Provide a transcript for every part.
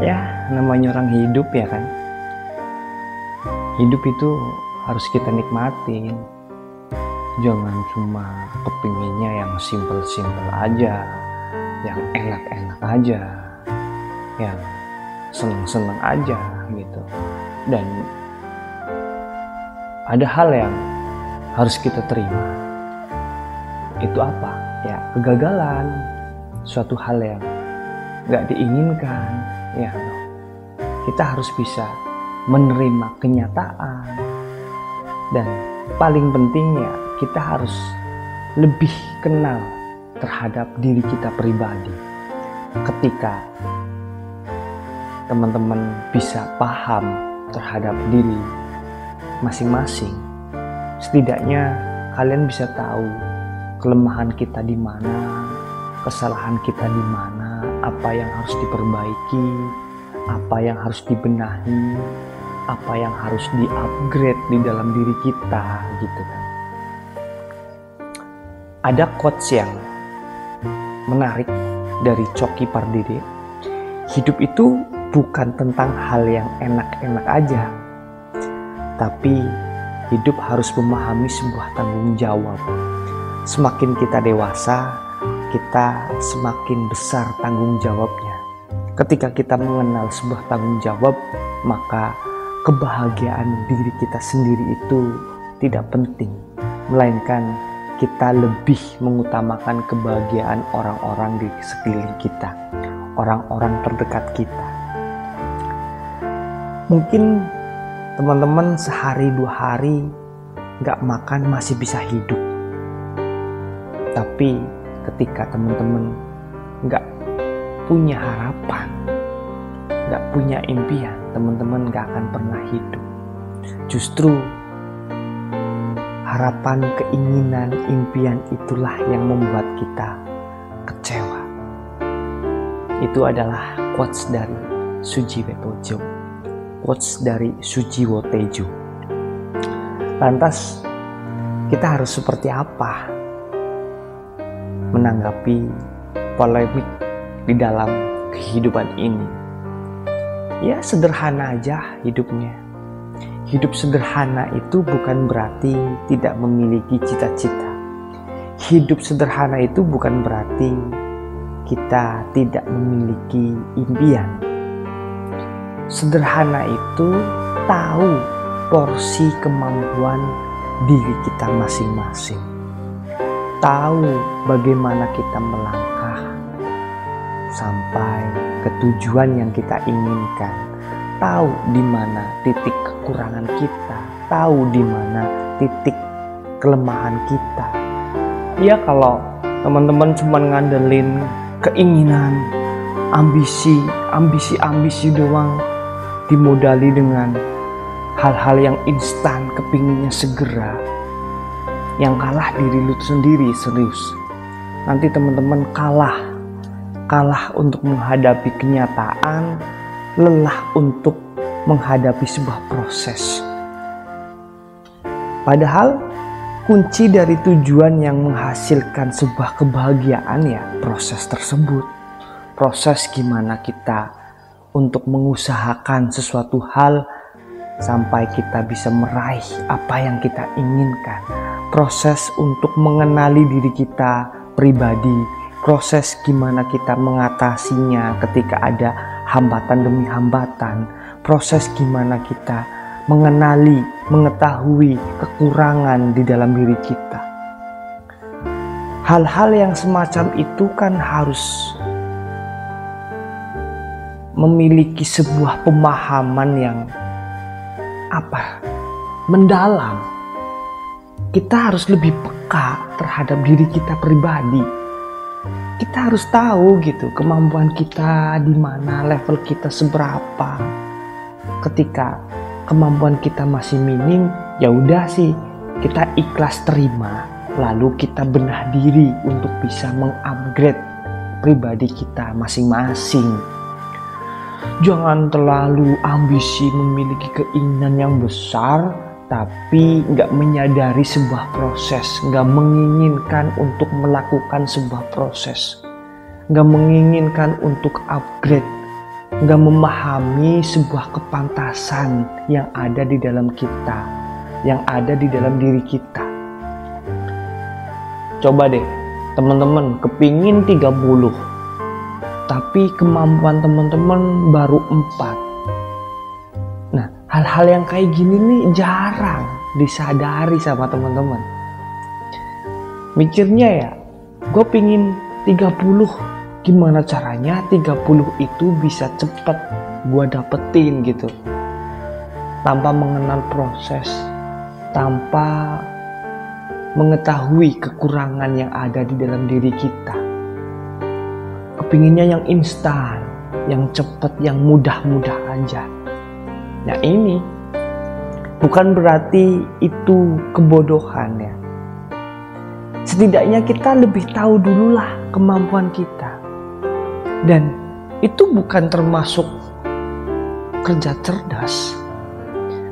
Ya, namanya orang hidup ya kan. Hidup itu harus kita nikmatin. Jangan cuma kepinginnya yang simple-simple aja, yang enak-enak aja, yang seneng-seneng aja gitu. Dan ada hal yang harus kita terima. Itu apa? Ya, kegagalan. Suatu hal yang gak diinginkan. Ya, kita harus bisa menerima kenyataan. Dan paling pentingnya, kita harus lebih kenal terhadap diri kita pribadi. Ketika teman-teman bisa paham terhadap diri masing-masing, setidaknya kalian bisa tahu kelemahan kita di mana, kesalahan kita di mana, apa yang harus diperbaiki, apa yang harus dibenahi, apa yang harus di-upgrade di dalam diri kita gitu kan. Ada quotes yang menarik dari Coki Pardede. Hidup itu bukan tentang hal yang enak-enak aja, tapi hidup harus memahami sebuah tanggung jawab. Semakin kita dewasa, kita semakin besar tanggung jawabnya. Ketika kita mengenal sebuah tanggung jawab, maka kebahagiaan diri kita sendiri itu tidak penting, melainkan kita lebih mengutamakan kebahagiaan orang-orang di sekeliling kita, orang-orang terdekat kita. Mungkin teman-teman sehari 2 hari gak makan masih bisa hidup. Tapi ketika teman-teman gak punya harapan, gak punya impian, teman-teman gak akan pernah hidup. Justru harapan, keinginan, impian itulah yang membuat kita kecewa. Itu adalah quotes dari Sujiwo Tejo. Quotes dari Sujiwo Tejo. Lantas kita harus seperti apa menanggapi polemik di dalam kehidupan ini? Ya, sederhana aja hidupnya. Hidup sederhana itu bukan berarti tidak memiliki cita-cita. Hidup sederhana itu bukan berarti kita tidak memiliki impian. Sederhana itu tahu porsi kemampuan diri kita masing-masing. Tahu bagaimana kita melangkah sampai ke tujuan yang kita inginkan. Tahu di mana titik kekurangan kita, tahu di mana titik kelemahan kita. Ya, kalau teman-teman cuma ngandelin keinginan, ambisi doang, dimodali dengan hal-hal yang instan, kepinginnya segera, yang kalah diri lu sendiri, serius. Nanti teman-teman kalah untuk menghadapi kenyataan, lelah untuk menghadapi sebuah proses. Padahal kunci dari tujuan yang menghasilkan sebuah kebahagiaan ya proses tersebut. Proses gimana kita untuk mengusahakan sesuatu hal sampai kita bisa meraih apa yang kita inginkan. Proses untuk mengenali diri kita pribadi. Proses gimana kita mengatasinya ketika ada hambatan demi hambatan. Proses gimana kita mengenali, mengetahui kekurangan di dalam diri kita. Hal-hal yang semacam itu kan harus memiliki sebuah pemahaman yang mendalam. Kita harus lebih peka terhadap diri kita pribadi. Kita harus tahu gitu kemampuan kita di mana, level kita seberapa. Ketika kemampuan kita masih minim, ya udah sih kita ikhlas terima, lalu kita benah diri untuk bisa mengupgrade pribadi kita masing-masing. Jangan terlalu ambisi memiliki keinginan yang besar, tapi nggak menyadari sebuah proses, nggak menginginkan untuk melakukan sebuah proses, nggak menginginkan untuk upgrade nggak memahami sebuah kepantasan yang ada di dalam kita, yang ada di dalam diri kita. Coba deh teman-teman kepingin 30, tapi kemampuan teman-teman baru 4. Nah, hal-hal yang kayak gini nih jarang disadari sama teman-teman. Mikirnya ya, gue pingin 30, gimana caranya 30 itu bisa cepet gue dapetin gitu, tanpa mengenal proses, tanpa mengetahui kekurangan yang ada di dalam diri kita. Kepinginnya yang instan, yang cepet, yang mudah-mudah aja. Nah ini bukan berarti itu kebodohan ya. Setidaknya kita lebih tahu dululah kemampuan kita. Dan itu bukan termasuk kerja cerdas.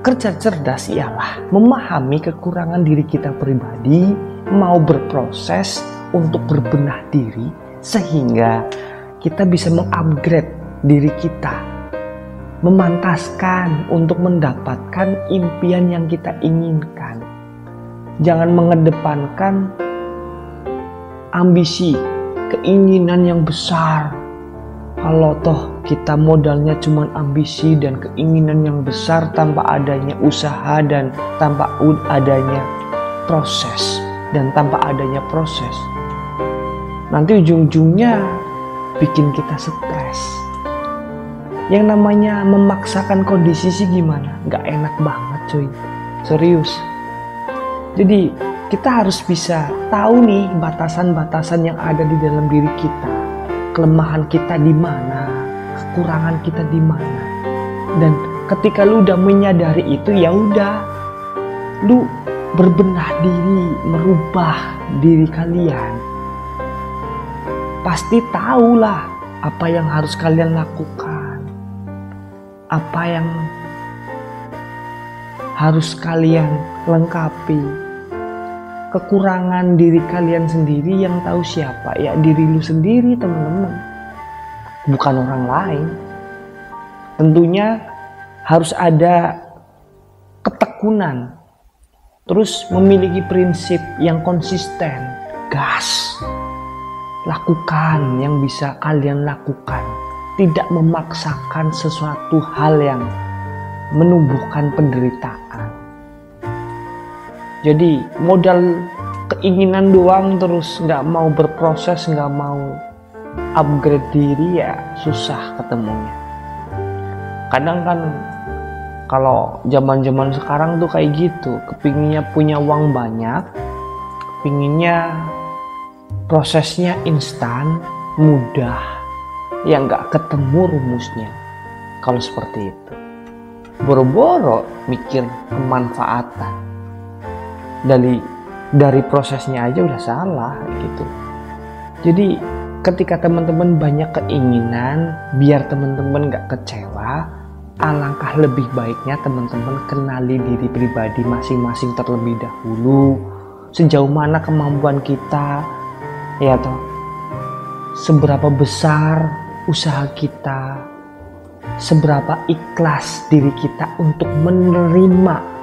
Kerja cerdas ialah memahami kekurangan diri kita pribadi, mau berproses untuk berbenah diri sehingga kita bisa mengupgrade diri kita, memantaskan untuk mendapatkan impian yang kita inginkan. Jangan mengedepankan ambisi, keinginan yang besar. Kalau toh kita modalnya cuma ambisi dan keinginan yang besar tanpa adanya usaha dan tanpa adanya proses nanti ujung-ujungnya bikin kita stres. Yang namanya memaksakan kondisi sih gimana? Gak enak banget cuy, serius. Jadi kita harus bisa tahu nih batasan-batasan yang ada di dalam diri kita. Kelemahan kita di mana, kekurangan kita di mana. Dan ketika lu udah menyadari itu, ya udah, lu berbenah diri, merubah diri kalian. Pasti tahulah apa yang harus kalian lakukan, apa yang harus kalian lengkapi. Kekurangan diri kalian sendiri yang tahu siapa? Ya diri lu sendiri teman-teman, bukan orang lain. Tentunya harus ada ketekunan, terus memiliki prinsip yang konsisten, gas. Lakukan yang bisa kalian lakukan, tidak memaksakan sesuatu hal yang menumbuhkan penderitaan. Jadi modal keinginan doang terus gak mau berproses, gak mau upgrade diri, ya susah ketemunya. Kadang kan kalau zaman-zaman sekarang tuh kayak gitu, kepinginnya punya uang banyak, kepinginnya prosesnya instan, mudah, ya gak ketemu rumusnya. Kalau seperti itu, boro-boro mikir kemanfaatan. Dari prosesnya aja udah salah gitu. Jadi ketika teman-teman banyak keinginan, biar teman-teman gak kecewa, alangkah lebih baiknya teman-teman kenali diri pribadi masing-masing terlebih dahulu. Sejauh mana kemampuan kita, ya toh, seberapa besar usaha kita, seberapa ikhlas diri kita untuk menerima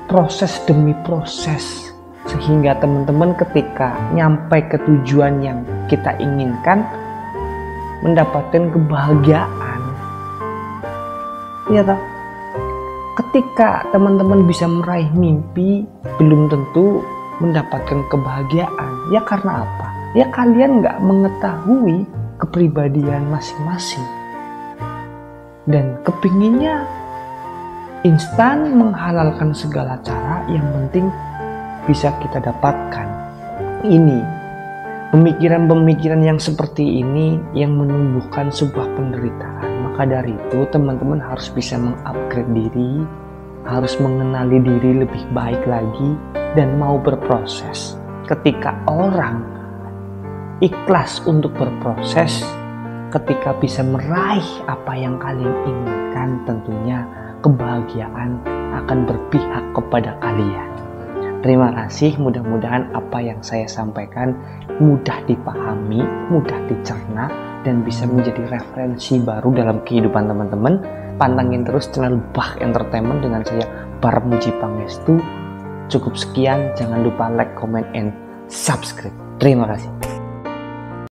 proses demi proses, sehingga teman-teman ketika nyampe ke tujuan yang kita inginkan mendapatkan kebahagiaan. Ya toh? Ketika teman-teman bisa meraih mimpi, belum tentu mendapatkan kebahagiaan. Ya karena apa? Ya kalian nggak mengetahui kepribadian masing-masing. Dan kepinginnya instan, menghalalkan segala cara, yang penting bisa kita dapatkan. Ini pemikiran-pemikiran yang seperti ini yang menumbuhkan sebuah penderitaan. Maka dari itu teman-teman harus bisa mengupgrade diri, harus mengenali diri lebih baik lagi, dan mau berproses. Ketika orang ikhlas untuk berproses, ketika bisa meraih apa yang kalian inginkan, tentunya kebahagiaan akan berpihak kepada kalian. Terima kasih, mudah-mudahan apa yang saya sampaikan mudah dipahami, mudah dicerna, dan bisa menjadi referensi baru dalam kehidupan teman-teman, pantengin terus channel Bah Entertainment dengan saya Parmuji Pangestu. Cukup sekian, jangan lupa like, comment, and subscribe. Terima kasih.